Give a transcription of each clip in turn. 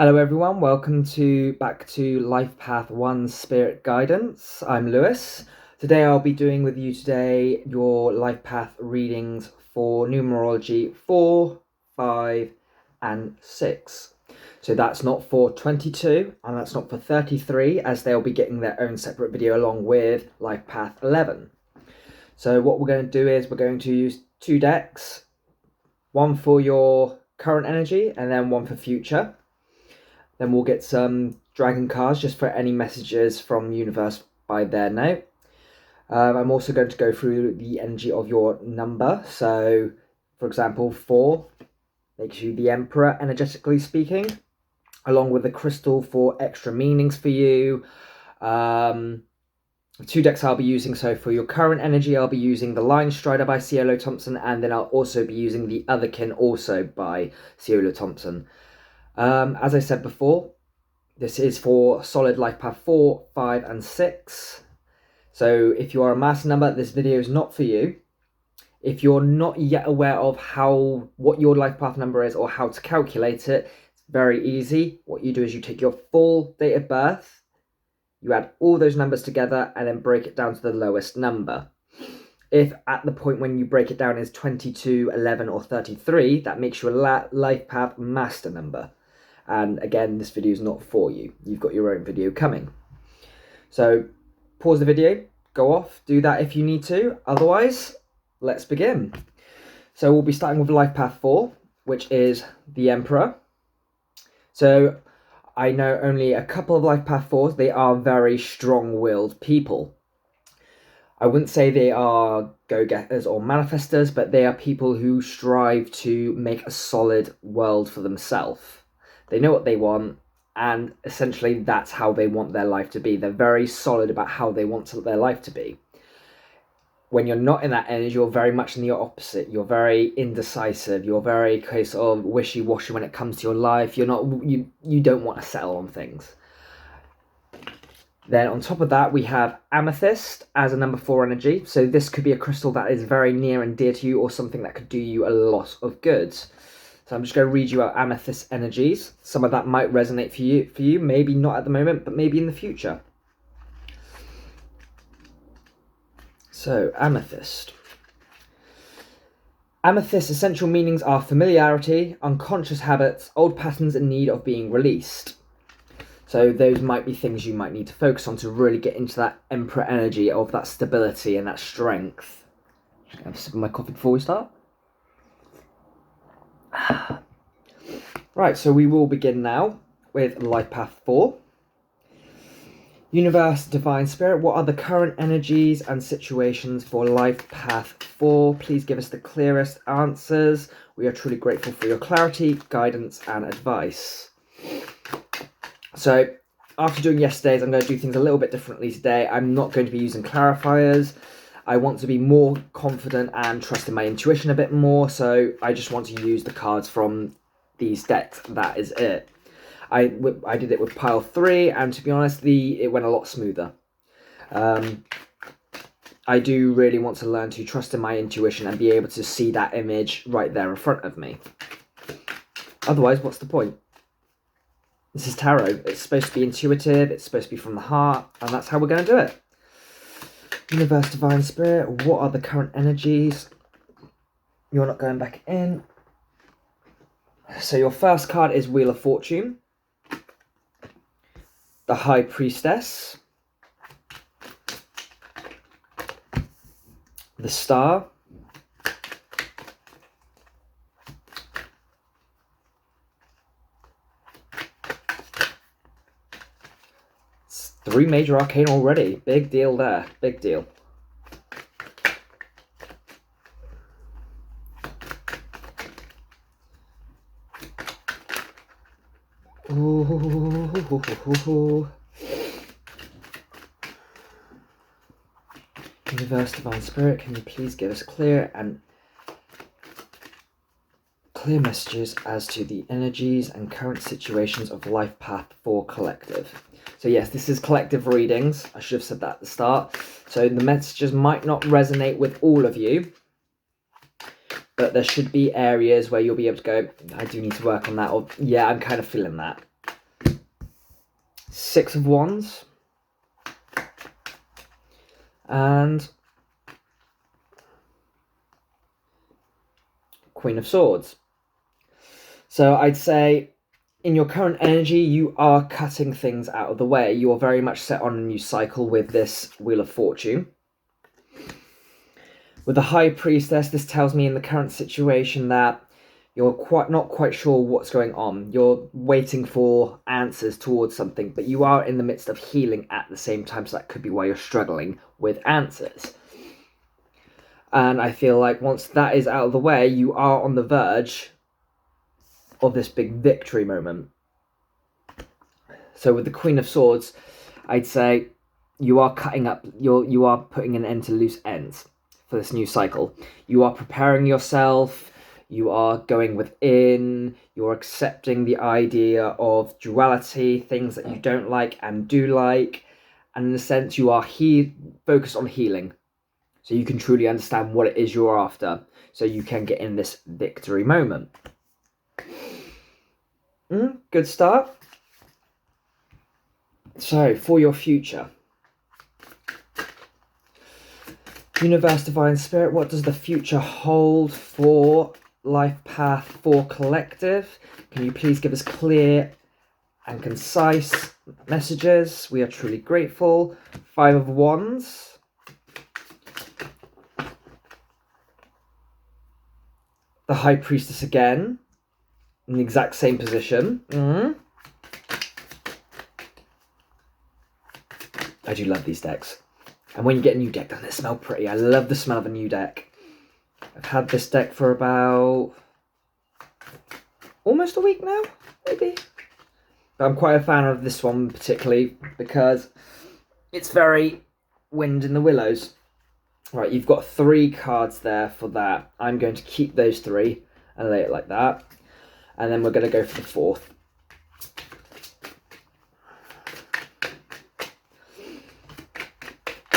Hello everyone, welcome back to Life Path 1 Spirit Guidance. I'm Lewis. Today I'll be doing with you today your Life Path readings for Numerology 4, 5 and 6. So that's not for 22 and that's not for 33, as they'll be getting their own separate video along with Life Path 11. So what we're going to do is we're going to use two decks, one for your current energy and then one for future. Then we'll get some dragon cards just for any messages from universe by their note. I'm also going to go through the energy of your number. So, for example, 4 makes you the Emperor, energetically speaking, along with the crystal for extra meanings for you. Two decks I'll be using. So for your current energy, I'll be using the Lion Strider by Ciolo Thompson, and then I'll also be using the Otherkin, also by Ciolo Thompson. As I said before, this is for solid life path 4, 5 and 6. So if you are a master number, this video is not for you. If you're not yet aware of what your life path number is or how to calculate it, it's very easy. What you do is you take your full date of birth, you add all those numbers together and then break it down to the lowest number. If at the point when you break it down is 22, 11 or 33, that makes you a life path master number. And again, this video is not for you. You've got your own video coming. So pause the video, go off, do that if you need to. Otherwise, let's begin. So we'll be starting with life path 4, which is the Emperor. So I know only a couple of life path 4s. They are very strong-willed people. I wouldn't say they are go-getters or manifestors, but they are people who strive to make a solid world for themselves. They know what they want, and essentially that's how they want their life to be. They're very solid about how they want their life to be. When you're not in that energy, you're very much in the opposite. You're very indecisive. You're very case of wishy-washy when it comes to your life. You don't want to settle on things. Then on top of that, we have Amethyst as a number 4 energy. So this could be a crystal that is very near and dear to you, or something that could do you a lot of good. So I'm just going to read you out Amethyst energies. Some of that might resonate for you, maybe not at the moment, but maybe in the future. So Amethyst. Amethyst's essential meanings are familiarity, unconscious habits, old patterns in need of being released. So those might be things you might need to focus on to really get into that Emperor energy of that stability and that strength. Just have a sip of my coffee before we start. Right, so we will begin now with Life Path 4. Universe, Divine Spirit, what are the current energies and situations for Life Path 4? Please give us the clearest answers. We are truly grateful for your clarity, guidance and advice. So after doing yesterday's, I'm going to do things a little bit differently today. I'm not going to be using clarifiers. I want to be more confident and trust in my intuition a bit more. So I just want to use the cards from these decks. That is it. I did it with pile 3, and to be honest, it went a lot smoother. I do really want to learn to trust in my intuition and be able to see that image right there in front of me. Otherwise, what's the point? This is tarot. It's supposed to be intuitive, it's supposed to be from the heart, and that's how we're going to do it. Universe, Divine Spirit, what are the current energies? You're not going back in. So your first card is Wheel of Fortune, the High Priestess, the Star, it's 3 major arcane already. Big deal there. Big deal. Ooh. Universe, Divine Spirit, can you please give us clear messages as to the energies and current situations of Life Path 4 Collective? So yes, this is collective readings. I should have said that at the start. So the messages might not resonate with all of you, but there should be areas where you'll be able to go, I do need to work on that, or yeah, I'm kind of feeling that. Six of Wands, and Queen of Swords. So I'd say in your current energy, you are cutting things out of the way. You are very much set on a new cycle with this Wheel of Fortune. With the High Priestess, this tells me in the current situation that you're not quite sure what's going on. You're waiting for answers towards something, but you are in the midst of healing at the same time, so that could be why you're struggling with answers. And I feel like once that is out of the way, you are on the verge of this big victory moment. So with the Queen of Swords, I'd say you are cutting up, you are putting an end to loose ends for this new cycle. You are preparing yourself, you are going within, you're accepting the idea of duality, things that you don't like and do like, and in a sense you are focused on healing. So you can truly understand what it is you're after, so you can get in this victory moment. Good start. So, for your future. Universe, Divine Spirit, what does the future hold for Life Path 4 Collective? Can you please give us clear and concise messages? We are truly grateful. Five of Wands. The High Priestess again, in the exact same position. I do love these decks. And when you get a new deck, doesn't it smell pretty? I love the smell of a new deck. I've had this deck for about almost a week now, maybe. But I'm quite a fan of this one particularly because it's very Wind in the Willows. Right, you've got 3 cards there for that. I'm going to keep those 3 and lay it like that. And then we're going to go for the 4th.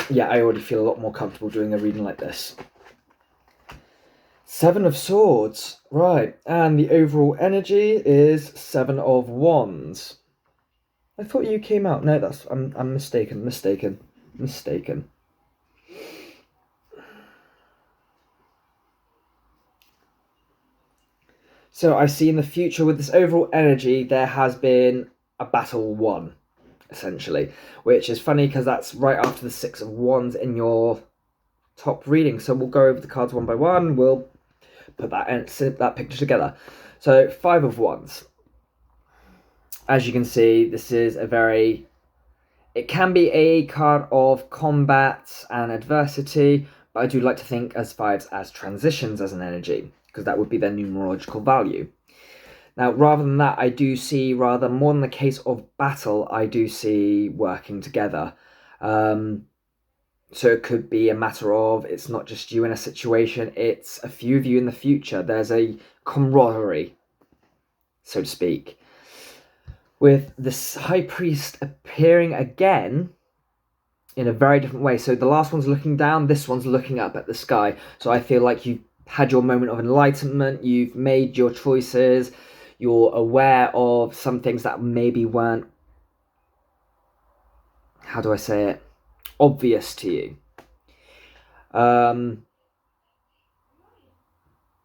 Yeah, I already feel a lot more comfortable doing a reading like this. 7 of Swords. Right, and the overall energy is 7 of Wands. I thought you came out. No, I'm mistaken. So I see in the future with this overall energy, there has been a battle won, essentially, which is funny because that's right after the 6 of Wands in your top reading. So we'll go over the cards one by one. We'll put that picture together. So 5 of Wands. As you can see, this is it can be a card of combat and adversity, but I do like to think as 5s as transitions as an energy, because that would be their numerological value. Now, rather than that, I do see, rather more than the case of battle, I do see working together. So it could be a matter of, it's not just you in a situation, it's a few of you in the future. There's a camaraderie, so to speak. With this High Priest appearing again in a very different way. So the last one's looking down, this one's looking up at the sky. So I feel like you've had your moment of enlightenment, you've made your choices, you're aware of some things that maybe weren't, how do I say it, obvious to you.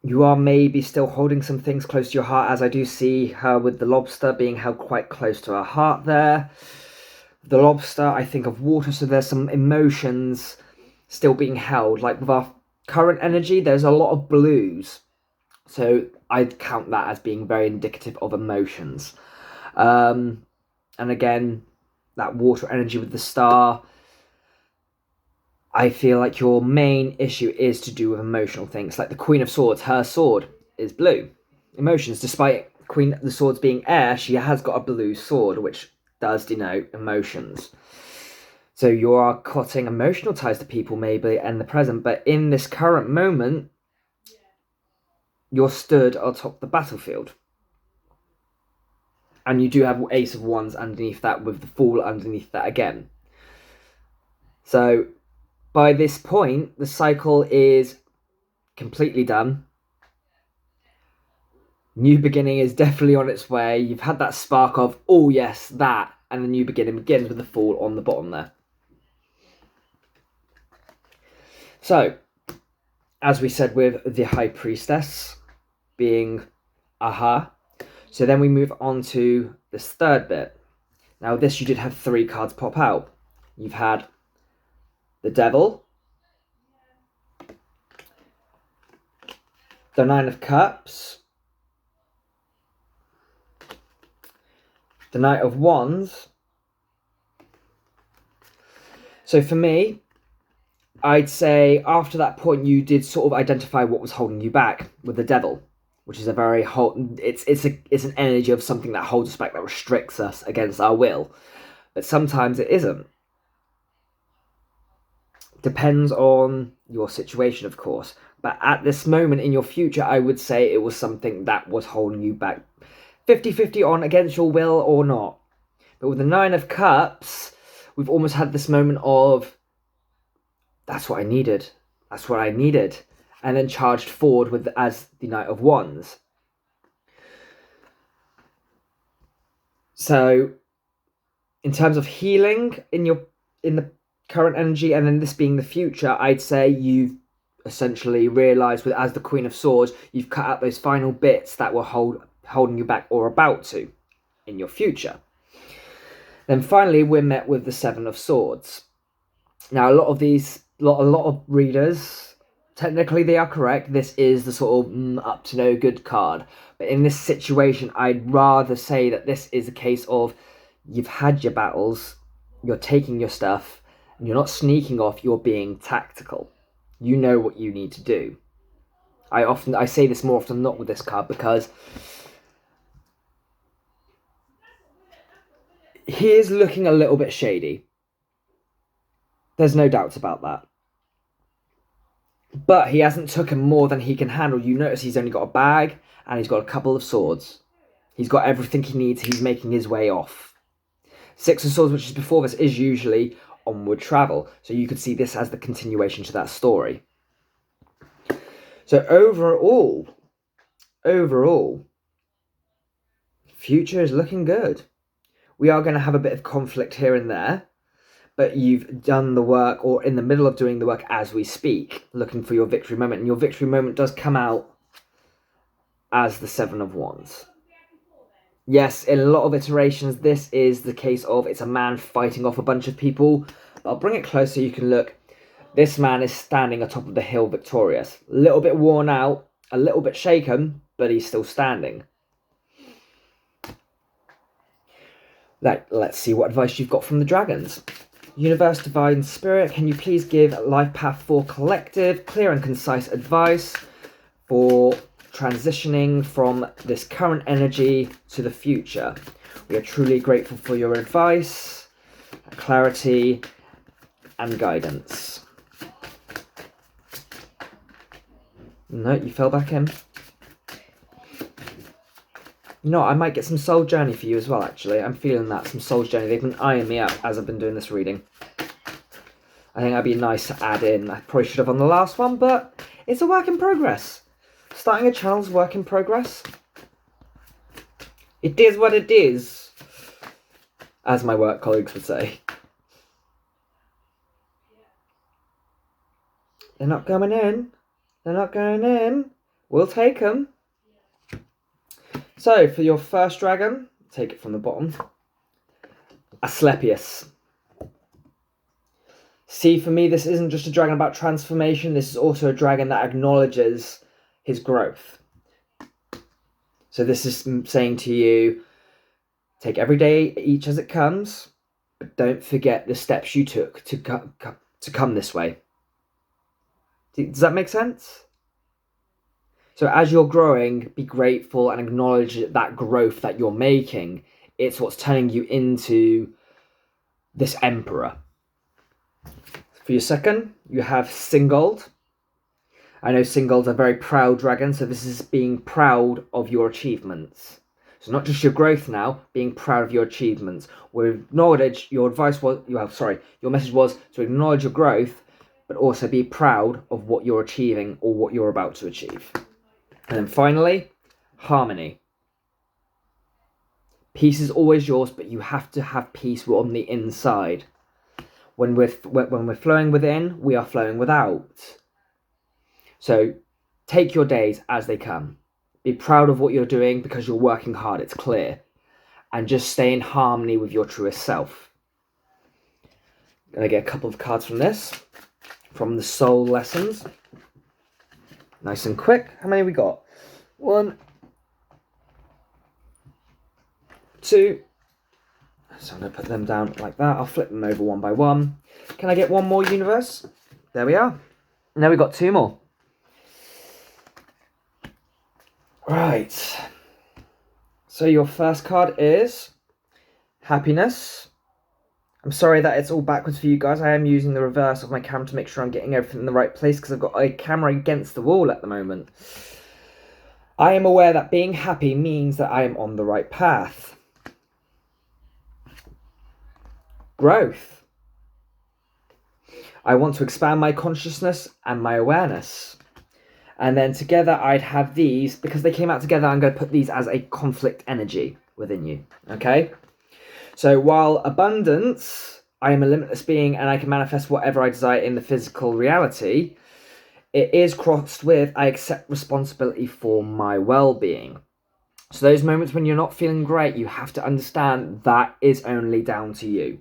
You are maybe still holding some things close to your heart, as I do see her with the lobster being held quite close to her heart there. The lobster, I think of water, so there's some emotions still being held. Like with our current energy, there's a lot of blues. So I'd count that as being very indicative of emotions. And again, that water energy with the star, I feel like your main issue is to do with emotional things. Like the Queen of Swords, her sword is blue. Emotions, despite Queen of the Swords being air, she has got a blue sword, which does denote emotions. So you are cutting emotional ties to people maybe in the present, but in this current moment, you're stood atop the battlefield. And you do have Ace of Wands underneath that with the Fool underneath that again. So by this point, the cycle is completely done. New beginning is definitely on its way. You've had that spark of, oh yes, that and the new beginning begins with the Fool on the bottom there. So, as we said with the High Priestess being aha, so then we move on to this third bit. Now this, you did have 3 cards pop out. You've had the Devil, the 9 of Cups, the Knight of Wands. So for me, I'd say after that point you did sort of identify what was holding you back with the Devil, which is a very it's an energy of something that holds us back, that restricts us against our will. But sometimes it isn't. Depends on your situation, of course. But at this moment in your future, I would say it was something that was holding you back 50-50 on against your will or not. But with the 9 of Cups, we've almost had this moment of, that's what I needed. That's what I needed. And then charged forward with as the Knight of Wands. So, in terms of healing in the current energy, and then this being the future, I'd say you've essentially realised with as the Queen of Swords, you've cut out those final bits that were holding you back or about to in your future. Then finally, we're met with the 7 of Swords. Now, a lot of readers, technically they are correct. This is the sort of up to no good card. But in this situation, I'd rather say that this is a case of you've had your battles, you're taking your stuff, and you're not sneaking off, you're being tactical. You know what you need to do. I say this more often than not with this card because he is looking a little bit shady. There's no doubts about that. But he hasn't taken more than he can handle. You notice he's only got a bag and he's got a couple of swords. He's got everything he needs. He's making his way off. 6 of Swords, which is before this, is usually onward travel. So you could see this as the continuation to that story. So overall, future is looking good. We are going to have a bit of conflict here and there, but you've done the work, or in the middle of doing the work as we speak, looking for your victory moment. And your victory moment does come out as the 7 of Wands. Yes, in a lot of iterations, this is the case of it's a man fighting off a bunch of people. But I'll bring it close so you can look. This man is standing atop of the hill victorious. A little bit worn out, a little bit shaken, but he's still standing. Let's see what advice you've got from the dragons. Universe, Divine Spirit, can you please give Life Path 4 Collective clear and concise advice for transitioning from this current energy to the future? We are truly grateful for your advice, clarity, and guidance. No, you fell back in. You know, I might get some Soul Journey for you as well, actually. I'm feeling that, some Soul Journey. They've been eyeing me up as I've been doing this reading. I think that'd be nice to add in. I probably should have on the last one, but it's a work in progress. Starting a channel's work in progress. It is what it is, as my work colleagues would say. They're not going in. They're not going in. We'll take them. So, for your first dragon, take it from the bottom. Asclepius. See, for me, this isn't just a dragon about transformation. This is also a dragon that acknowledges his growth. So this is saying to you, take every day each as it comes, but don't forget the steps you took to come this way. Does that make sense? So as you're growing, be grateful and acknowledge that growth that you're making. It's what's turning you into this emperor. For your second, you have Singold. I know Singold's a very proud dragon, so this is being proud of your achievements. So not just your growth now, being proud of your achievements. We acknowledge your your message was to acknowledge your growth, but also be proud of what you're achieving or what you're about to achieve. And then finally, harmony. Peace is always yours, but you have to have peace on the inside. When we're flowing within, we are flowing without. So take your days as they come. Be proud of what you're doing because you're working hard, it's clear. And just stay in harmony with your truest self. I'm going to get a couple of cards from this, from the Soul Lessons. Nice and quick. How many we got? 1, 2. So I'm going to put them down like that. I'll flip them over one by one. Can I get one more, universe? There we are. Now we've got 2 more. Right. So your first card is Happiness. I'm sorry that it's all backwards for you guys. I am using the reverse of my camera to make sure I'm getting everything in the right place because I've got a camera against the wall at the moment. I am aware that being happy means that I am on the right path. Growth. I want to expand my consciousness and my awareness. And then together I'd have these, because they came out together, I'm going to put these as a conflict energy within you, okay? So while abundance, I am a limitless being and I can manifest whatever I desire in the physical reality, it is crossed with, I accept responsibility for my well-being. So those moments when you're not feeling great, you have to understand that is only down to you.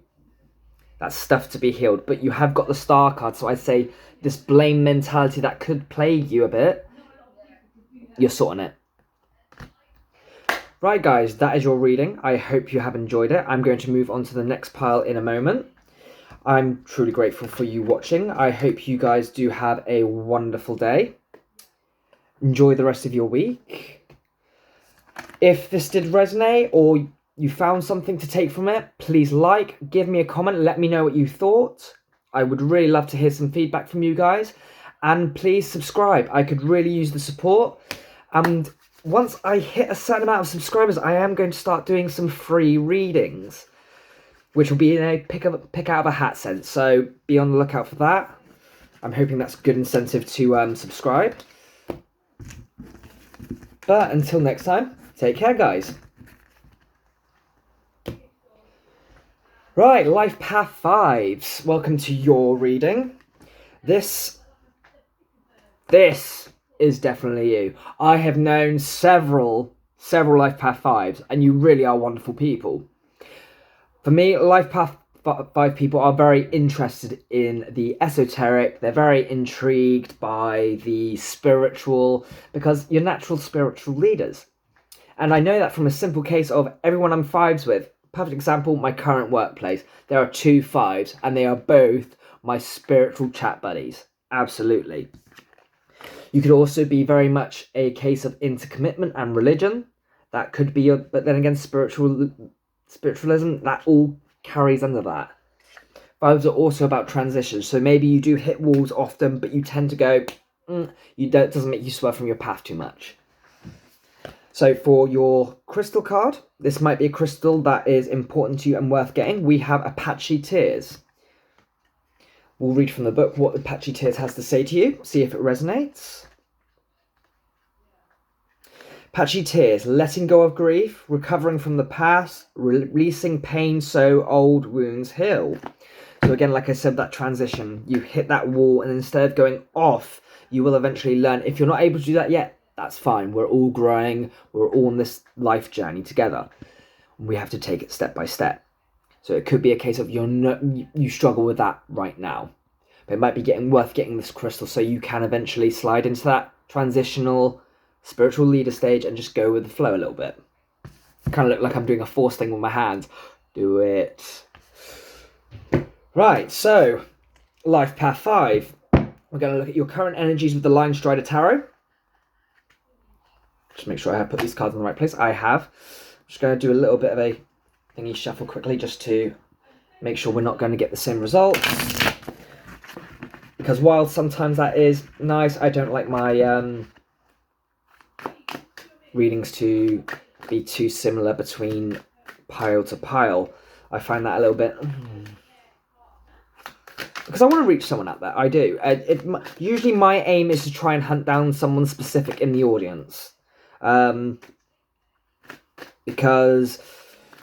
That's stuff to be healed. But you have got the Star card, so I say this blame mentality that could plague you a bit, you're sorting it. Right, guys, that is your reading. I hope you have enjoyed it. I'm going to move on to the next pile in a moment. I'm truly grateful for you watching. I hope you guys do have a wonderful day. Enjoy the rest of your week. If this did resonate or you found something to take from it, please give me a comment, let me know what you thought. I would really love to hear some feedback from you guys. And please subscribe. I could really use the support. And once I hit a certain amount of subscribers, I am going to start doing some free readings, which will be in a pick out of a hat sense. So be on the lookout for that. I'm hoping that's a good incentive to subscribe. But until next time, take care, guys. Right, Life Path 5s. Welcome to your reading. This is definitely you. I have known several Life Path 5s, and you really are wonderful people. For me, Life Path 5 people are very interested in the esoteric. They're very intrigued by the spiritual, because you're natural spiritual leaders. And I know that from a simple case of everyone I'm 5s with. Perfect example, my current workplace. There are 2 5s, and they are both my spiritual chat buddies. Absolutely. You could also be very much a case of intercommitment and religion. That could be but then again, spiritualism, that all carries under that. 5s are also about transitions. So maybe you do hit walls often, but you tend to go, doesn't make you swerve from your path too much. So for your crystal card, this might be a crystal that is important to you and worth getting. We have Apache Tears. We'll read from the book what Apache Tears has to say to you, see if it resonates. Apache Tears, letting go of grief, recovering from the past, releasing pain so old wounds heal. So again, like I said, that transition, you hit that wall and instead of going off, you will eventually learn. If you're not able to do that yet, that's fine. We're all growing. We're all on this life journey together. We have to take it step by step. So it could be a case of you struggle with that right now. But it might be worth getting this crystal so you can eventually slide into that transitional spiritual leader stage and just go with the flow a little bit. Kind of look like I'm doing a force thing with my hands. Do it. Right, so Life Path 5. We're going to look at your current energies with the Line Strider Tarot. Just make sure I have put these cards in the right place. I have. I'm just going to do a little bit of a thingy shuffle quickly just to make sure we're not going to get the same results. Because while sometimes that is nice, I don't like my readings to be too similar between pile to pile. I find that a little bit... Because I want to reach someone out there. I do. Usually my aim is to try and hunt down someone specific in the audience. Because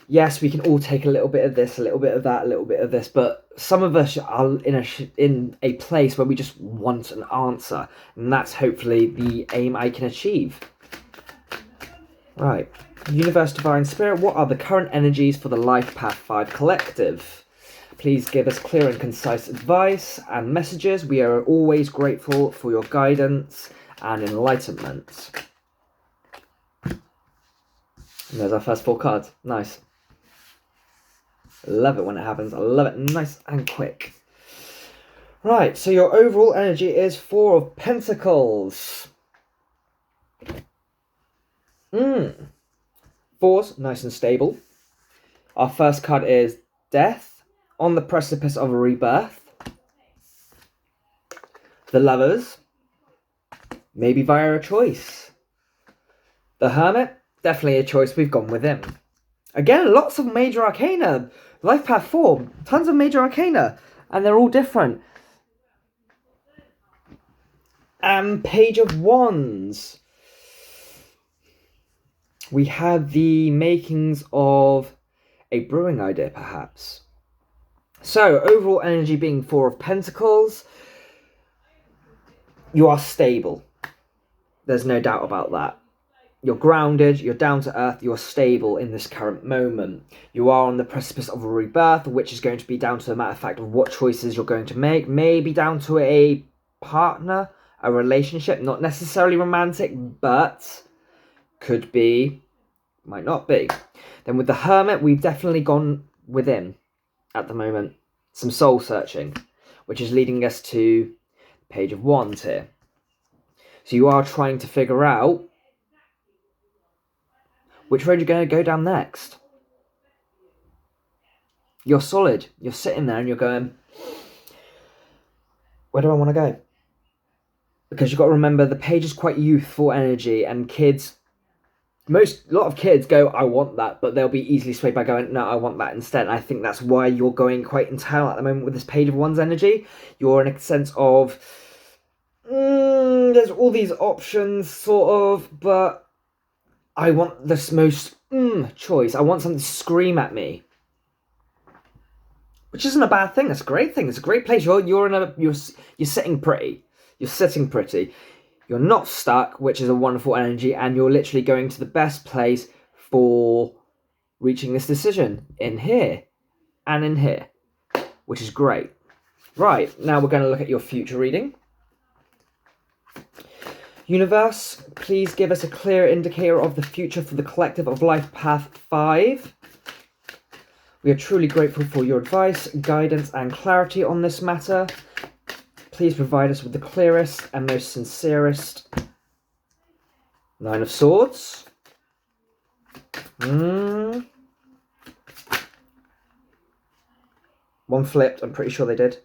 yes, we can all take a little bit of this, a little bit of that, a little bit of this, but some of us are in a place where we just want an answer, and that's hopefully the aim I can achieve. Right. Universe, Divine Spirit, what are the current energies for the Life Path 5 Collective? Please give us clear and concise advice and messages. We are always grateful for your guidance and enlightenment. And there's our first 4 cards. Nice. Love it when it happens. I love it nice and quick. Right, so your overall energy is 4 of Pentacles. Fours, nice and stable. Our first card is Death, on the precipice of a rebirth. The Lovers, maybe via a choice. The Hermit, definitely a choice, we've gone with him. Again, lots of major arcana. Life Path 4, tons of major arcana, and they're all different. And Page of Wands. We have the makings of a brewing idea, perhaps. So, overall energy being 4 of Pentacles. You are stable. There's no doubt about that. You're grounded, you're down to earth, you're stable in this current moment. You are on the precipice of a rebirth, which is going to be down to the matter of fact of what choices you're going to make. Maybe down to a partner, a relationship, not necessarily romantic, but could be, might not be. Then with the Hermit, we've definitely gone within at the moment. Some soul searching, which is leading us to Page of Wands here. So you are trying to figure out which road you're going to go down next. You're solid. You're sitting there and you're going, where do I want to go? Because you've got to remember the Page is quite youthful energy, and kids, a lot of kids go, I want that, but they'll be easily swayed by going, no, I want that instead. And I think that's why you're going quite internal at the moment with this Page of Wands energy. You're in a sense of, there's all these options, sort of, but I want this most choice. I want something to scream at me, which isn't a bad thing. That's a great thing. It's a great place. You're sitting pretty. You're sitting pretty. You're not stuck, which is a wonderful energy, and you're literally going to the best place for reaching this decision in here and in here, which is great. Right, now we're going to look at your future reading. Universe, please give us a clear indicator of the future for the collective of Life Path 5. We are truly grateful for your advice, guidance, and clarity on this matter. Please provide us with the clearest and most sincerest. 9 of Swords. One flipped, I'm pretty sure they did.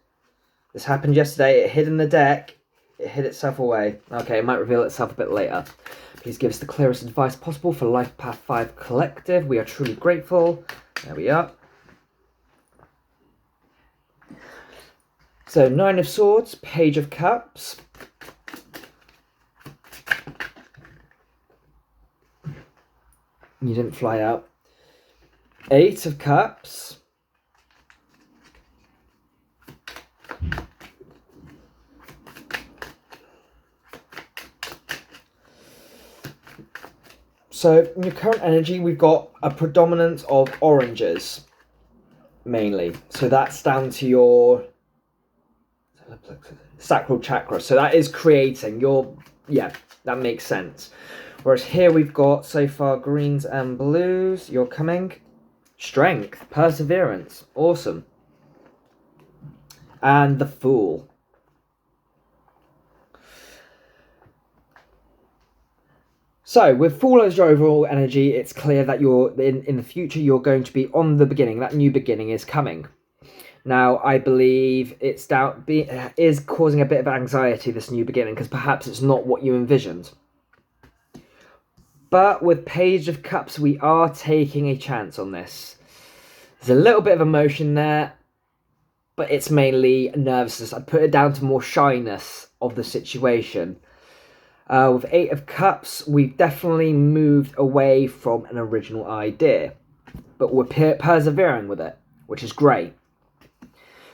This happened yesterday, it hid in the deck. It hid itself away. Okay, it might reveal itself a bit later. Please give us the clearest advice possible for Life Path 5 Collective. We are truly grateful. There we are. So, 9 of Swords, Page of Cups. You didn't fly out. 8 of Cups. So, in your current energy, we've got a predominance of oranges, mainly. So that's down to your sacral chakra. So that is creating your, yeah, that makes sense. Whereas here we've got, so far, greens and blues. You're coming. Strength, perseverance, awesome. And the Fool. So, with Fool as your overall energy, it's clear that you're in the future, you're going to be on the beginning. That new beginning is coming. Now, I believe it's is causing a bit of anxiety, this new beginning, because perhaps it's not what you envisioned. But with Page of Cups, we are taking a chance on this. There's a little bit of emotion there, but it's mainly nervousness. I put it down to more shyness of the situation. With 8 of Cups, we've definitely moved away from an original idea. but we're persevering with it, which is great.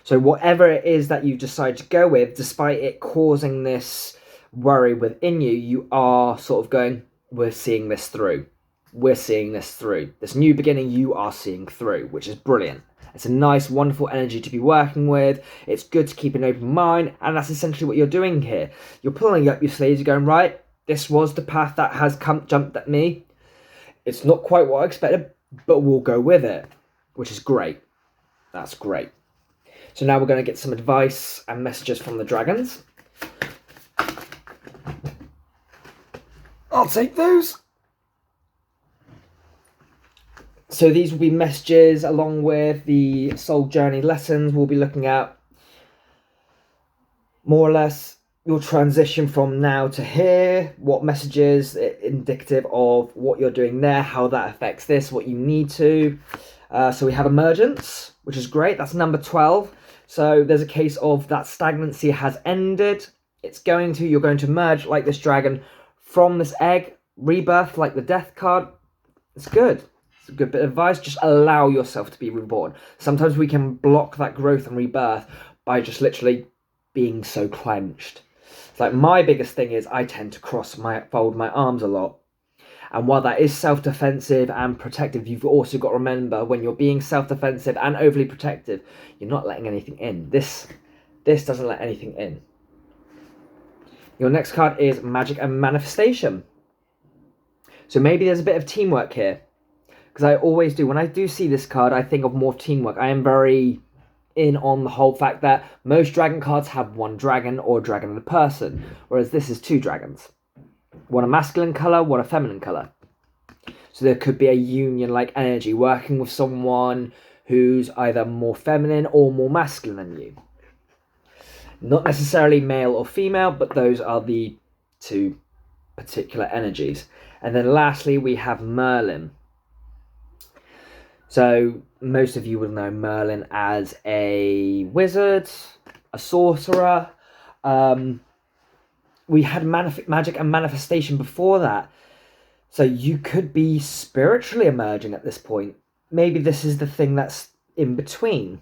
So whatever it is that you decide to go with, despite it causing this worry within you, you are sort of going, we're seeing this through. We're seeing this through. This new beginning you are seeing through, which is brilliant. It's a nice, wonderful energy to be working with. It's good to keep an open mind, and that's essentially what you're doing here. You're pulling up your sleeves, you're going, right, this was the path that has jumped at me. It's not quite what I expected, but we'll go with it, which is great. That's great. So now we're going to get some advice and messages from the dragons. I'll take those. So these will be messages along with the soul journey lessons. We'll be looking at more or less your transition from now to here, what messages indicative of what you're doing there, how that affects this, what you need to. So we have emergence, which is great. That's number 12. So there's a case of that stagnancy has ended. You're going to emerge like this dragon from this egg, rebirth like the death card. It's good. It's a good bit of advice. Just allow yourself to be reborn. Sometimes we can block that growth and rebirth by just literally being so clenched. It's like my biggest thing is I tend to fold my arms a lot. And while that is self-defensive and protective, you've also got to remember when you're being self-defensive and overly protective, you're not letting anything in. This doesn't let anything in. Your next card is Magic and Manifestation. So maybe there's a bit of teamwork here. Because I always do. When I do see this card, I think of more teamwork. I am very in on the whole fact that most dragon cards have one dragon or a dragon and a person. Whereas this is two dragons. One a masculine colour, one a feminine colour. So there could be a union-like energy working with someone who's either more feminine or more masculine than you. Not necessarily male or female, but those are the two particular energies. And then lastly, we have Merlin. So most of you will know Merlin as a wizard, a sorcerer. We had magic and manifestation before that. So you could be spiritually emerging at this point. Maybe this is the thing that's in between.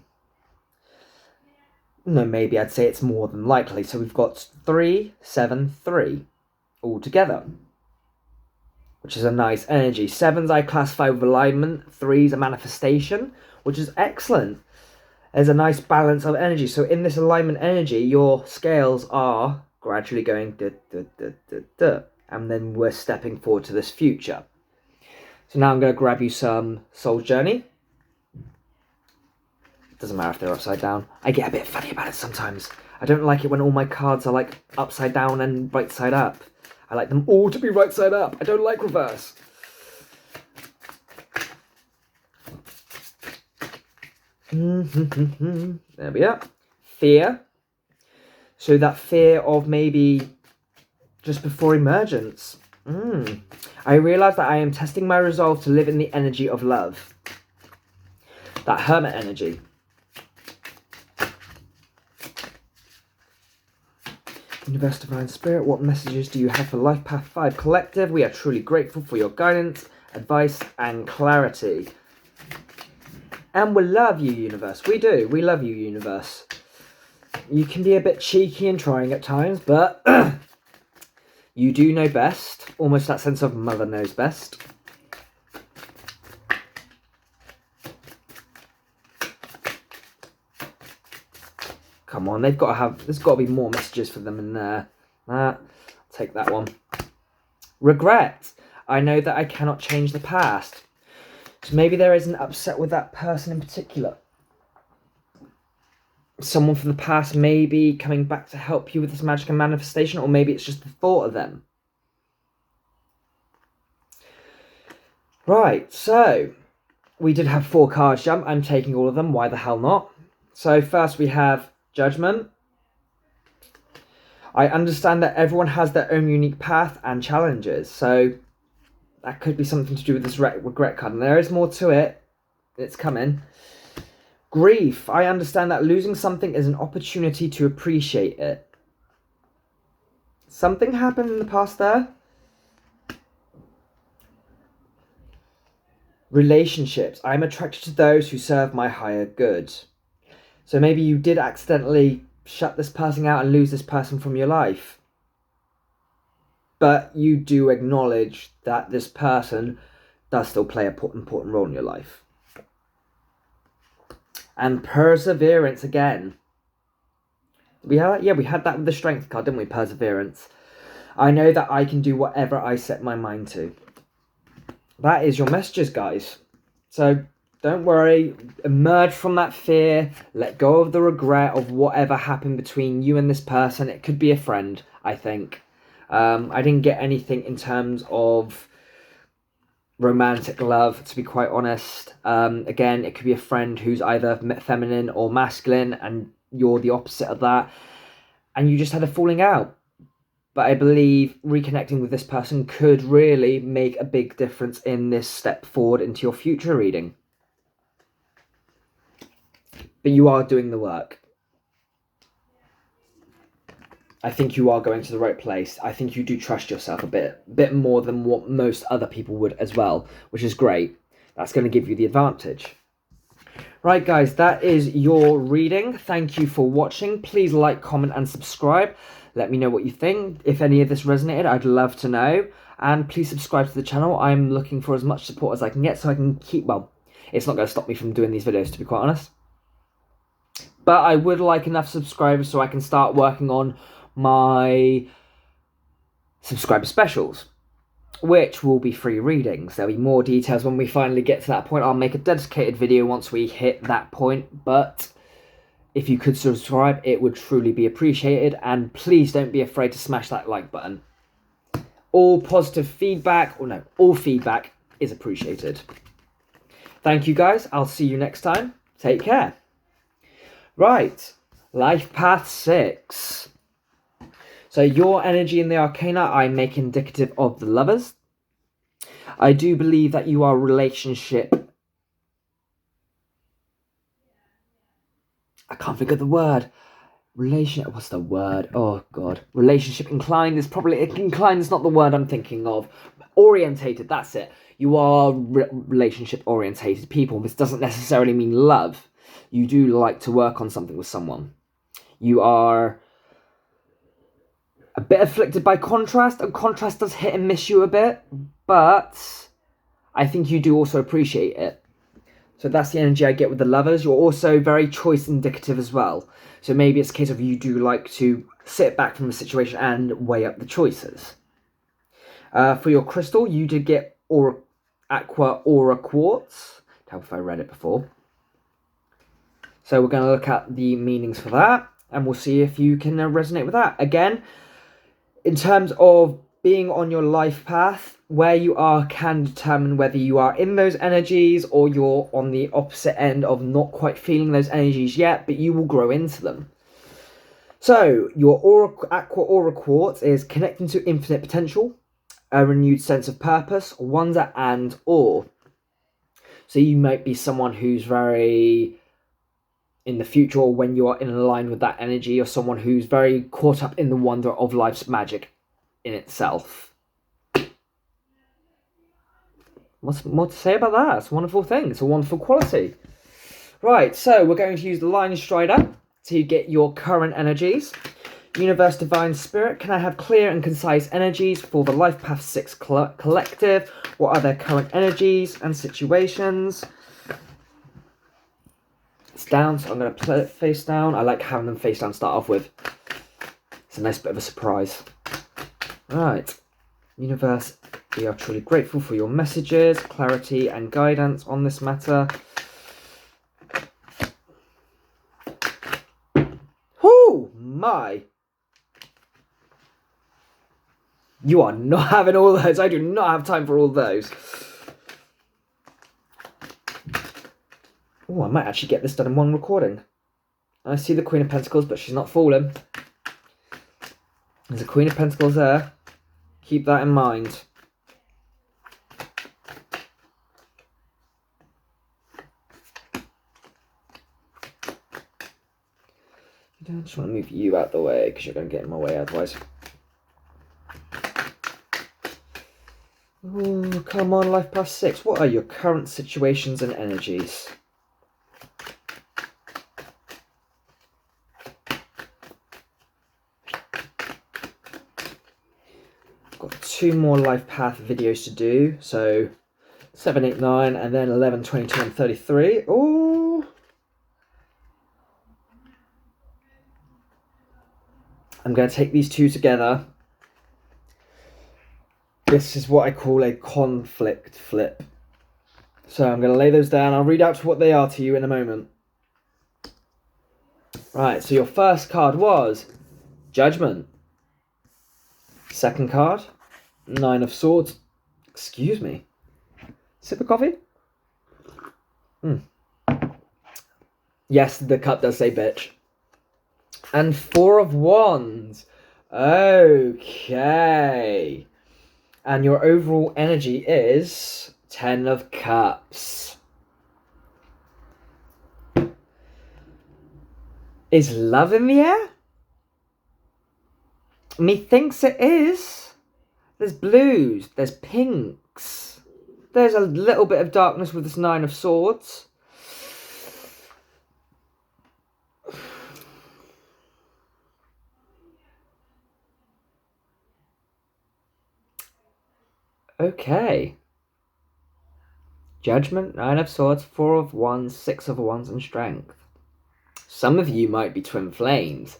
No, maybe I'd say it's more than likely. So we've got 3, 7, 3 all together, which is a nice energy. 7s I classify with alignment. 3's a manifestation, which is excellent. There's a nice balance of energy. So in this alignment energy, your scales are gradually going duh, duh, duh, duh, duh, and then we're stepping forward to this future. So now I'm going to grab you some Soul Journey. Doesn't matter if they're upside down. I get a bit funny about it sometimes. I don't like it when all my cards are like upside down and right side up. I like them all to be right side up. I don't like reverse. There we are. Fear. So that fear of maybe just before emergence. I realise that I am testing my resolve to live in the energy of love. That hermit energy. Universe, Divine Spirit, what messages do you have for Life Path 5 Collective? We are truly grateful for your guidance, advice, and clarity. And we love you, Universe. We do. We love you, Universe. You can be a bit cheeky and trying at times, but you do know best. Almost that sense of mother knows best. Come on, there's got to be more messages for them in there. Take that one. Regret. I know that I cannot change the past. So maybe there is an upset with that person in particular. Someone from the past may be coming back to help you with this magic and manifestation, or maybe it's just the thought of them. Right, so we did have 4 cards jump. I'm taking all of them. Why the hell not? So first we have Judgment. I understand that everyone has their own unique path and challenges, so that could be something to do with this regret card, and there is more to it. It's coming. Grief. I understand that losing something is an opportunity to appreciate it. Something happened in the past there. Relationships. I'm attracted to those who serve my higher good. So maybe you did accidentally shut this person out and lose this person from your life. But you do acknowledge that this person does still play an important role in your life. And perseverance again. We had that with the strength card, didn't we? Perseverance. I know that I can do whatever I set my mind to. That is your messages, guys. So don't worry. Emerge from that fear. Let go of the regret of whatever happened between you and this person. It could be a friend, I think. I didn't get anything in terms of romantic love, to be quite honest. Again, it could be a friend who's either feminine or masculine, and you're the opposite of that. And you just had a falling out. But I believe reconnecting with this person could really make a big difference in this step forward into your future reading. But you are doing the work. I think you are going to the right place. I think you do trust yourself a bit more than what most other people would as well, which is great. That's going to give you the advantage. Right, guys, that is your reading. Thank you for watching. Please like, comment, and subscribe. Let me know what you think. If any of this resonated, I'd love to know. And please subscribe to the channel. I'm looking for as much support as I can get so I can keep, well, it's not going to stop me from doing these videos, to be quite honest. But I would like enough subscribers so I can start working on my subscriber specials, which will be free readings. There'll be more details when we finally get to that point. I'll make a dedicated video once we hit that point, but if you could subscribe, it would truly be appreciated. And please don't be afraid to smash that like button. All positive feedback, or no, all feedback is appreciated. Thank you, guys. I'll see you next time. Take care. Right, Life Path 6. So your energy in the Arcana, I make indicative of the Lovers. I do believe that you are relationship. I can't think of the word. What's the word? Oh, God. Relationship inclined is probably... Inclined is not the word I'm thinking of. Orientated, that's it. You are relationship orientated people. This doesn't necessarily mean love. You do like to work on something with someone. You are a bit afflicted by contrast, and contrast does hit and miss you a bit, but I think you do also appreciate it. So that's the energy I get with the Lovers. You're also very choice indicative as well. So maybe it's a case of you do like to sit back from the situation and weigh up the choices. For your crystal, you did get Aqua Aura Quartz. Tell if I read it before. So we're going to look at the meanings for that, and we'll see if you can resonate with that. Again, in terms of being on your life path, where you are can determine whether you are in those energies or you're on the opposite end of not quite feeling those energies yet, but you will grow into them. So your Aqua Aura Quartz is connecting to infinite potential, a renewed sense of purpose, wonder, and awe. So you might be someone who's very... in the future, or when you are in line with that energy, or someone who's very caught up in the wonder of life's magic in itself. What's more to say about that? It's a wonderful thing. It's a wonderful quality. Right, so we're going to use the Line Strider to get your current energies. Universe, Divine Spirit, can I have clear and concise energies for the Life Path 6 collective? What are their current energies and situations? It's down, so I'm going to play it face down. I like having them face down to start off with. It's a nice bit of a surprise. Right. Universe, we are truly grateful for your messages, clarity, and guidance on this matter. Oh my! You are not having all those. I do not have time for all those. Oh, I might actually get this done in one recording. I see the Queen of Pentacles, but she's not falling. There's a Queen of Pentacles there. Keep that in mind. I just want to move you out the way because you're going to get in my way otherwise. Ooh, come on, life past 6. What are your current situations and energies? Got 2 more life path videos to do. So 7, 8, 9, and then 11, 22, and 33. Ooh. I'm going to take these 2 together. This is what I call a conflict flip. So I'm going to lay those down. I'll read out what they are to you in a moment. Right, so your first card was Judgment. Second card, 9 of Swords. Excuse me. Sip of coffee? Yes, the cup does say bitch. And 4 of Wands. Okay. And your overall energy is 10 of Cups. Is love in the air? Methinks it is. There's blues, there's pinks. There's a little bit of darkness with this 9 of Swords. Okay. Judgment, 9 of Swords, 4 of Wands, 6 of Wands, and Strength. Some of you might be twin flames.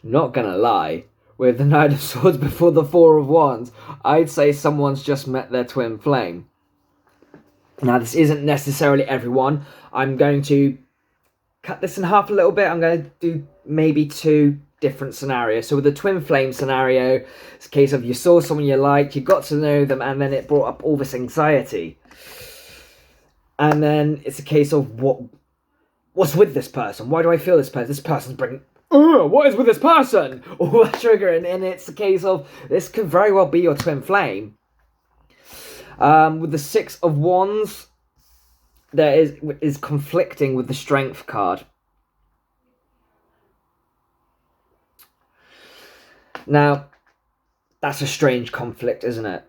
Not gonna lie. With the 9 of Swords before the 4 of Wands, I'd say someone's just met their twin flame. Now, this isn't necessarily everyone. I'm going to cut this in half a little bit. I'm going to do maybe 2 different scenarios. So with the twin flame scenario, it's a case of you saw someone you liked, you got to know them, and then it brought up all this anxiety. And then it's a case of what's with this person? Why do I feel this person? This person's bringing... what is with this person? All that triggering, and it's a case of this could very well be your twin flame. With the 6 of Wands, there is conflicting with the Strength card. Now, that's a strange conflict, isn't it?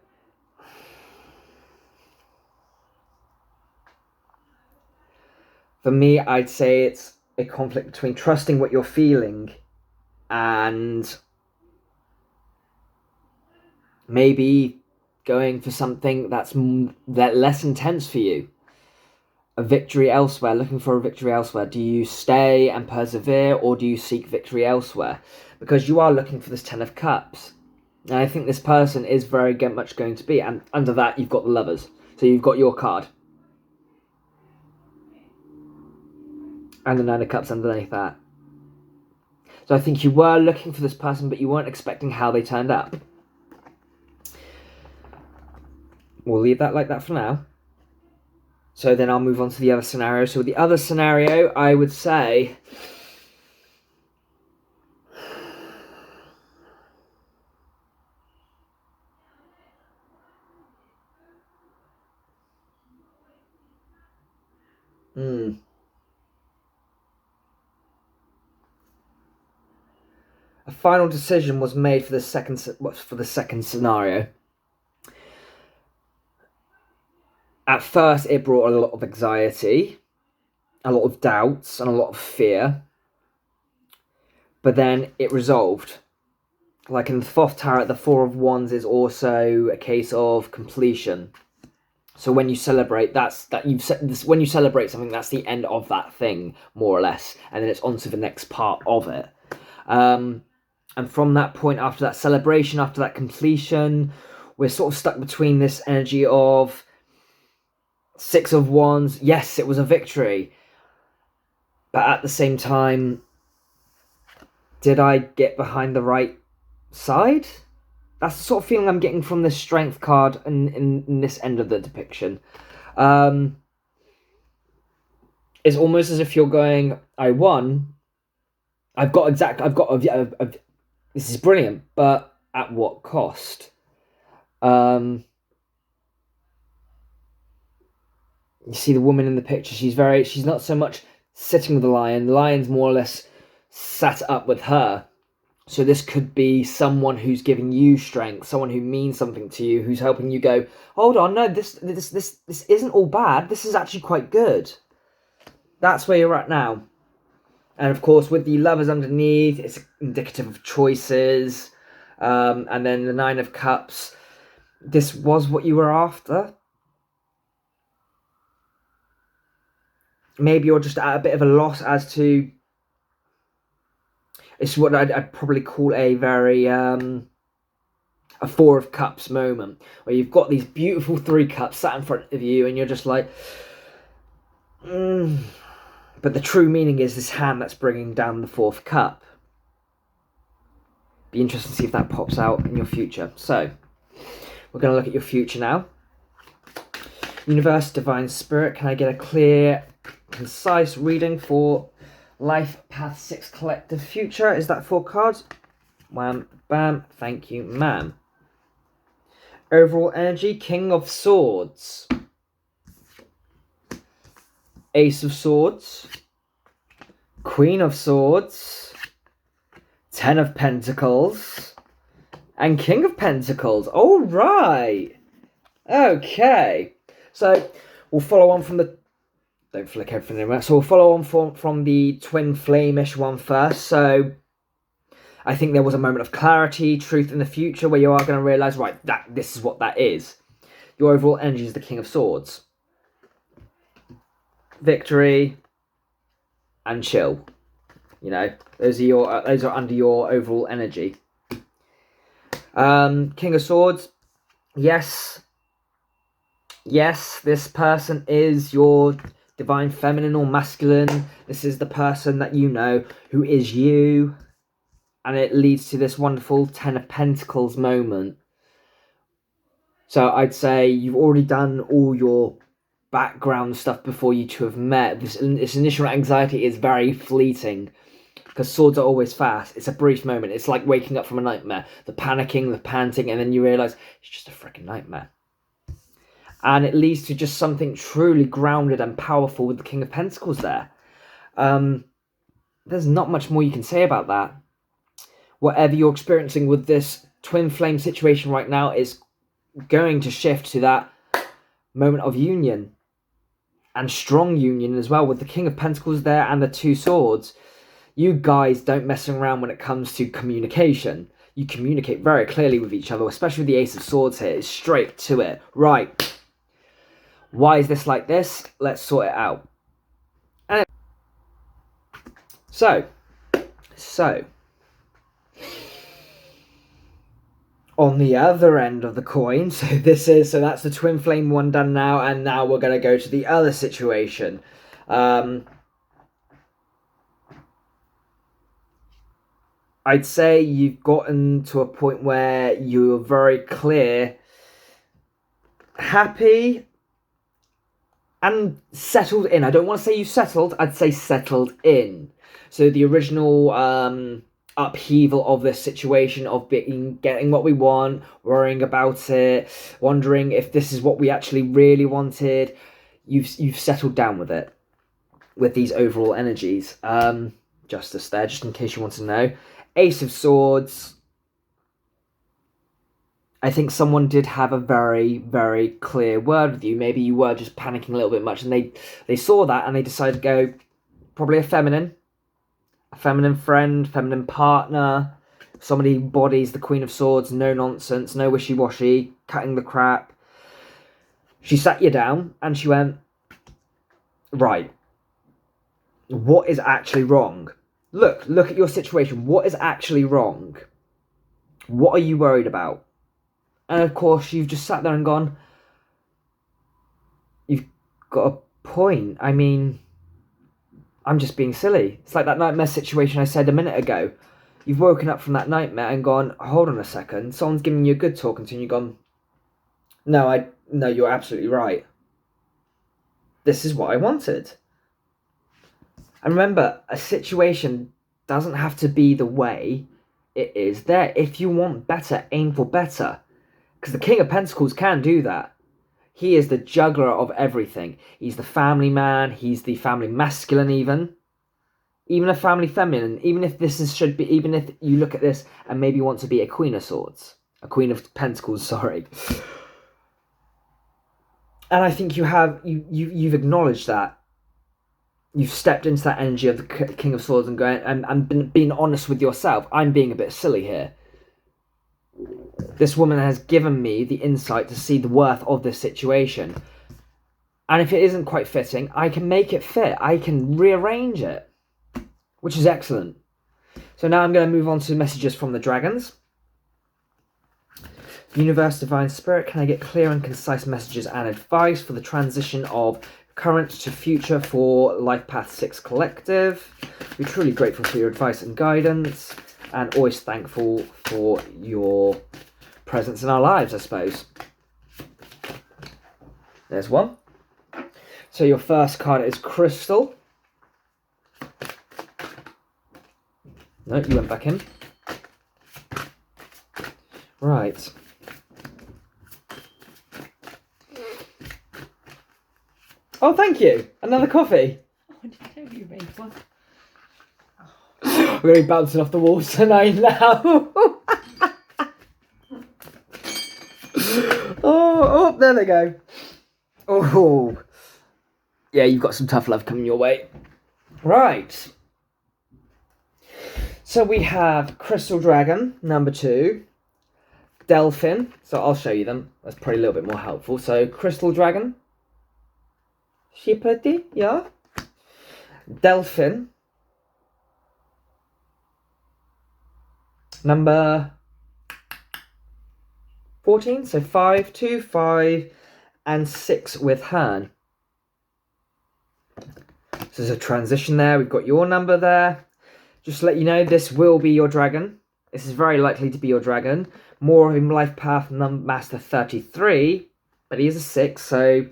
For me, I'd say it's a conflict between trusting what you're feeling and maybe going for something that's less intense for you. A victory elsewhere, looking for a victory elsewhere. Do you stay and persevere, or do you seek victory elsewhere? Because you are looking for this 10 of Cups. And I think this person is very much going to be. And under that, you've got the Lovers. So you've got your card. And the 9 of Cups underneath that. So I think you were looking for this person, but you weren't expecting how they turned up. We'll leave that like that for now. So then I'll move on to the other scenario. So with the other scenario, I would say... A final decision was made for the second scenario. At first, it brought a lot of anxiety, a lot of doubts, and a lot of fear. But then it resolved. Like in the Thoth Tarot, the 4 of Wands is also a case of completion. So when you celebrate, when you celebrate something, that's the end of that thing, more or less, and then it's on to the next part of it. And from that point, after that celebration, after that completion, we're sort of stuck between this energy of 6 of Wands. Yes, it was a victory. But at the same time, did I get behind the right side? That's the sort of feeling I'm getting from this Strength card in this end of the depiction. It's almost as if you're going, I won. This is brilliant, but at what cost? You see the woman in the picture, she's not so much sitting with the lion. The lion's more or less sat up with her So this could be someone who's giving you strength, someone who means something to you, who's helping you go, hold on, no, this isn't all bad. This is actually quite good. That's where you're at now. And of course, with the Lovers underneath, it's indicative of choices. And then the Nine of Cups. This was what you were after. Maybe you're just at a bit of a loss as to... It's what I'd probably call a very... a Four of Cups moment. Where you've got these beautiful three cups sat in front of you and you're just like... But the true meaning is this hand that's bringing down the fourth cup. Be interesting to see if that pops out in your future. So, we're going to look at your future now. Universe, Divine Spirit, can I get a clear, concise reading for Life Path 6 Collective Future? Is that 4 cards? Wham, bam, thank you, ma'am. Overall energy, King of Swords. Ace of Swords. Queen of Swords. 10 of Pentacles. And King of Pentacles. All right. Okay. So, we'll follow on from the... Don't flick everything in. So, we'll follow on from the twin flame-ish one first. So, I think there was a moment of clarity, truth in the future, where you are going to realise, right, this is what that is. Your overall energy is the King of Swords. Victory and chill. You know, those are under your overall energy. King of Swords. Yes, this person is your divine feminine or masculine. This is the person that you know who is you. And it leads to this wonderful 10 of Pentacles moment. So I'd say you've already done all your background stuff before you two have met. This initial anxiety is very fleeting. Because swords are always fast. It's a brief moment. It's like waking up from a nightmare. The panicking, the panting, and then you realise it's just a freaking nightmare. And it leads to just something truly grounded and powerful with the King of Pentacles there. There's not much more you can say about that. Whatever you're experiencing with this twin flame situation right now is going to shift to that moment of union. And strong union as well, with the King of Pentacles there and the Two Swords. You guys don't mess around when it comes to communication. You communicate very clearly with each other, especially with the Ace of Swords here. It's straight to it. Right. Why is this like this? Let's sort it out. And so. On the other end of the coin, so that's the twin flame one done now, and now we're going to go to the other situation. I'd say you've gotten to a point where you're very clear, happy, and settled in. I don't want to say you settled, I'd say settled in. So the original upheaval of this situation, of getting what we want, worrying about it, wondering if this is what we actually really wanted, you've settled down with it, with these overall energies. Justice there, just in case you want to know. Ace of Swords. I think someone did have a very, very clear word with you. Maybe you were just panicking a little bit much, and they saw that and they decided to go, probably a feminine friend, feminine partner, somebody who embodies the Queen of Swords, no nonsense, no wishy-washy, cutting the crap. She sat you down and she went, right, what is actually wrong? Look at your situation. What is actually wrong? What are you worried about? And of course, you've just sat there and gone, you've got a point. I mean, I'm just being silly. It's like that nightmare situation I said a minute ago. You've woken up from that nightmare and gone, hold on a second. Someone's giving you a good talking to, and you've gone, no, you're absolutely right. This is what I wanted. And remember, a situation doesn't have to be the way it is there. If you want better, aim for better. Because the King of Pentacles can do that. He is the juggler of everything. He's the family man. He's the family masculine even. even a family feminine, even if even if you look at this and maybe want to be a Queen of Swords, a Queen of Pentacles, sorry. And I think you've acknowledged that. You've stepped into that energy of the King of Swords and going and being honest with yourself. I'm being a bit silly here. This woman has given me the insight to see the worth of this situation. And if it isn't quite fitting, I can make it fit. I can rearrange it, which is excellent. So now I'm going to move on to messages from the dragons. Universe, Divine Spirit, can I get clear and concise messages and advice for the transition of current to future for Life Path 6 Collective? We're truly grateful for your advice and guidance, and always thankful for your presence in our lives, I suppose. There's one. So your first card is Crystal. No, you went back in. Right. Oh, thank you. Another coffee. Oh, did you know you made one? We're going to be bouncing off the walls tonight now. Oh, there they go. Oh, yeah, you've got some tough love coming your way. Right. So we have Crystal Dragon, number 2. Delphin. So I'll show you them. That's probably a little bit more helpful. So Crystal Dragon. She pretty, yeah. Delphin. Number 14. So 5, 2, 5, and 6 with Hern. So there's a transition there. We've got your number there. Just to let you know, this will be your dragon. This is very likely to be your dragon. More of him Life Path Master 33, but he is a 6, so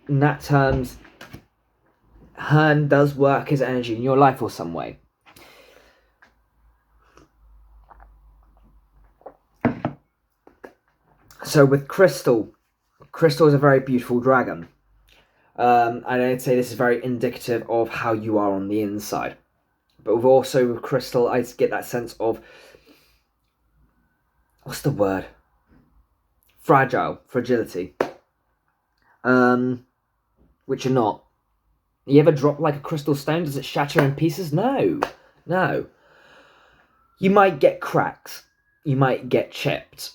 in that terms, Hern does work his energy in your life or some way. So with Crystal, Crystal is a very beautiful dragon. And I'd say this is very indicative of how you are on the inside. But with Crystal, I get that sense of, what's the word? Fragility. Which you're not. You ever drop like a crystal stone? Does it shatter in pieces? No. You might get cracks. You might get chipped.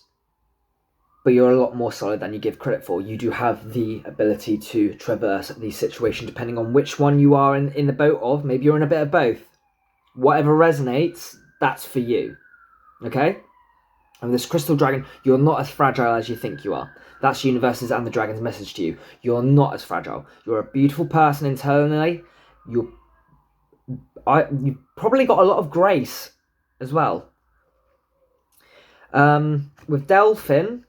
But you're a lot more solid than you give credit for. You do have the ability to traverse the situation depending on which one you are in the boat of. Maybe you're in a bit of both. Whatever resonates, that's for you. Okay? And this Crystal Dragon, you're not as fragile as you think you are. That's Universe's and the Dragon's message to you. You're not as fragile. You're a beautiful person internally. You've probably got a lot of grace as well. With Delphin,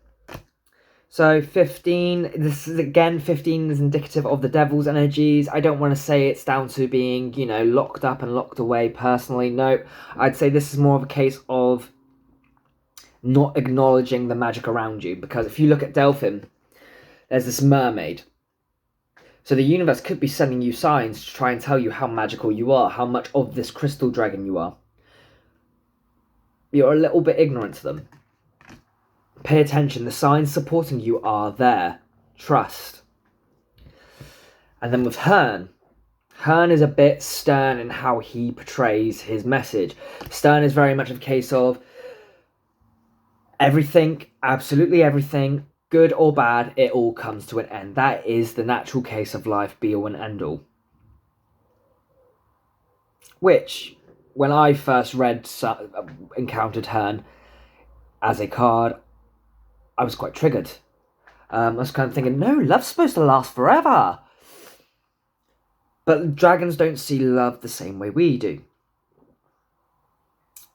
so 15, this is again, 15 is indicative of the devil's energies. I don't want to say it's down to being, locked up and locked away personally. No, I'd say this is more of a case of not acknowledging the magic around you. Because if you look at Delphin, there's this mermaid. So the universe could be sending you signs to try and tell you how magical you are, how much of this crystal dragon you are. You're a little bit ignorant to them. Pay attention. The signs supporting you are there. Trust. And then with Hern is a bit stern in how he portrays his message. Stern is very much a case of everything, absolutely everything, good or bad, it all comes to an end. That is the natural case of life, be all and end all. Which, when I first encountered Hern as a card, I was quite triggered. I was kind of thinking, no, love's supposed to last forever. But dragons don't see love the same way we do.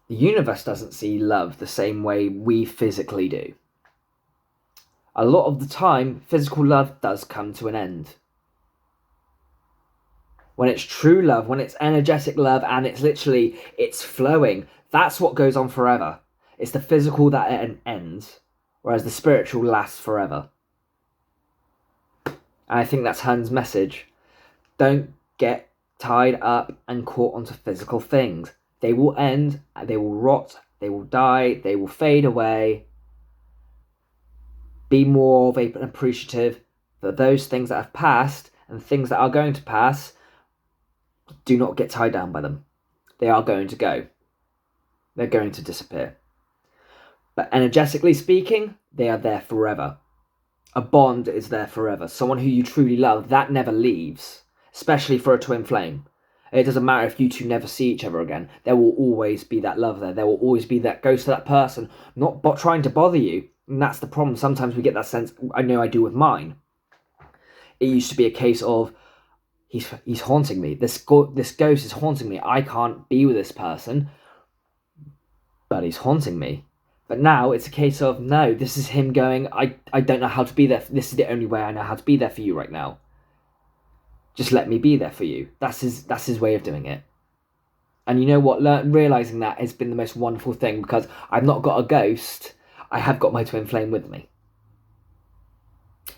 The universe doesn't see love the same way we physically do. A lot of the time, physical love does come to an end. When it's true love, when it's energetic love, and it's flowing, that's what goes on forever. It's the physical that ends, whereas the spiritual lasts forever. And I think that's Han's message. Don't get tied up and caught onto physical things. They will end, they will rot, they will die, they will fade away. Be more of an appreciative that those things that have passed and things that are going to pass, do not get tied down by them. They are going to go. They're going to disappear. But energetically speaking, they are there forever. A bond is there forever. Someone who you truly love, that never leaves, especially for a twin flame. It doesn't matter if you two never see each other again. There will always be that love there. There will always be that ghost of that person, not trying to bother you. And that's the problem. Sometimes we get that sense, I know I do with mine. It used to be a case of, he's haunting me. This ghost is haunting me. I can't be with this person, but he's haunting me. But now it's a case of, no, this is him going, I don't know how to be there. This is the only way I know how to be there for you right now. Just let me be there for you. That's his way of doing it. And you know what? Realising that has been the most wonderful thing, because I've not got a ghost. I have got my twin flame with me.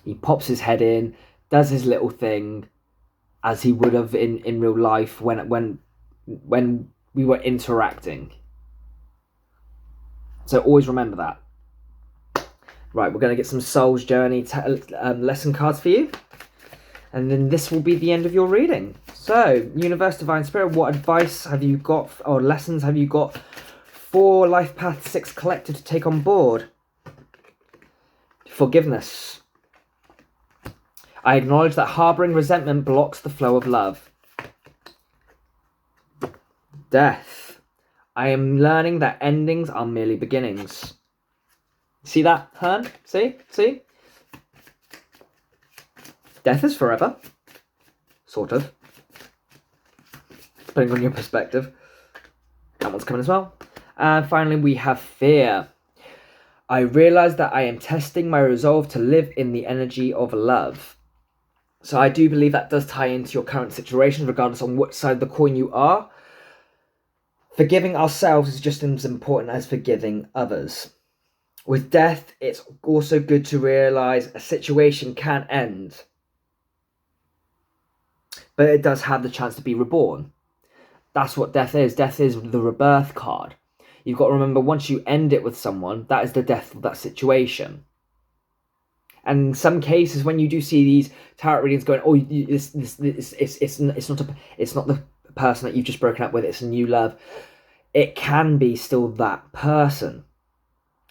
He pops his head in, does his little thing, as he would have in real life when we were interacting. So always remember that. Right, we're going to get some Soul's Journey lesson cards for you. And then this will be the end of your reading. So, Universe, Divine Spirit, what advice have you got, or lessons have you got for Life Path 6 Collective to take on board? Forgiveness. I acknowledge that harbouring resentment blocks the flow of love. Death. I am learning that endings are merely beginnings. See that, Hearn? See? Death is forever. Sort of. Depending on your perspective. That one's coming as well. And finally, we have fear. I realise that I am testing my resolve to live in the energy of love. So I do believe that does tie into your current situation, regardless on which side of the coin you are. Forgiving ourselves is just as important as forgiving others. With death, it's also good to realise a situation can end, but it does have the chance to be reborn. That's what death is. Death is the rebirth card. You've got to remember, once you end it with someone, that is the death of that situation. And in some cases, when you do see these tarot readings going, oh, it's not the person that you've just broken up with, it's a new love. It can be still that person.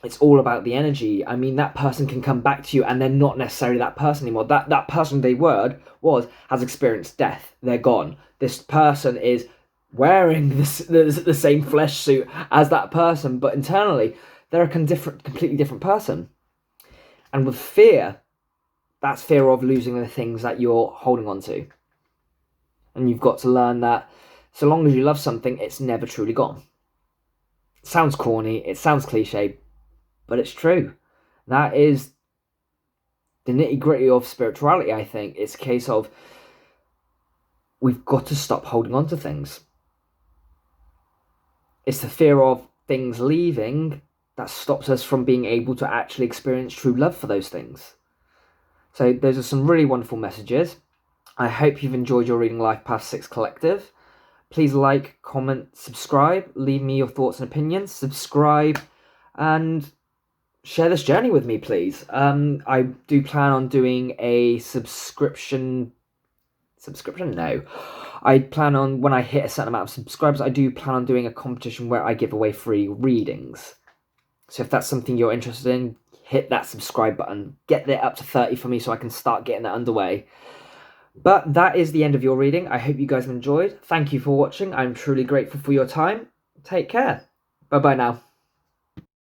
It's all about the energy. I mean, that person can come back to you and they're not necessarily that person anymore. That person they has experienced death. They're gone. This person is wearing the same flesh suit as that person, but internally, they're a completely different person. And with fear, that's fear of losing the things that you're holding on to. And you've got to learn that so long as you love something, it's never truly gone. It sounds corny, it sounds cliche, but it's true. That is the nitty-gritty of spirituality, I think. It's a case of, we've got to stop holding on to things. It's the fear of things leaving that stops us from being able to actually experience true love for those things. So those are some really wonderful messages. I hope you've enjoyed your reading Life Path 6 Collective. Please like, comment, subscribe. Leave me your thoughts and opinions. Subscribe and share this journey with me, please. I do plan on doing a subscription. No. I plan on, when I hit a certain amount of subscribers, I do plan on doing a competition where I give away free readings. So if that's something you're interested in, hit that subscribe button. Get it up to 30 for me so I can start getting that underway. But that is the end of your reading. I hope you guys have enjoyed. Thank you for watching. I'm truly grateful for your time. Take care. Bye-bye now.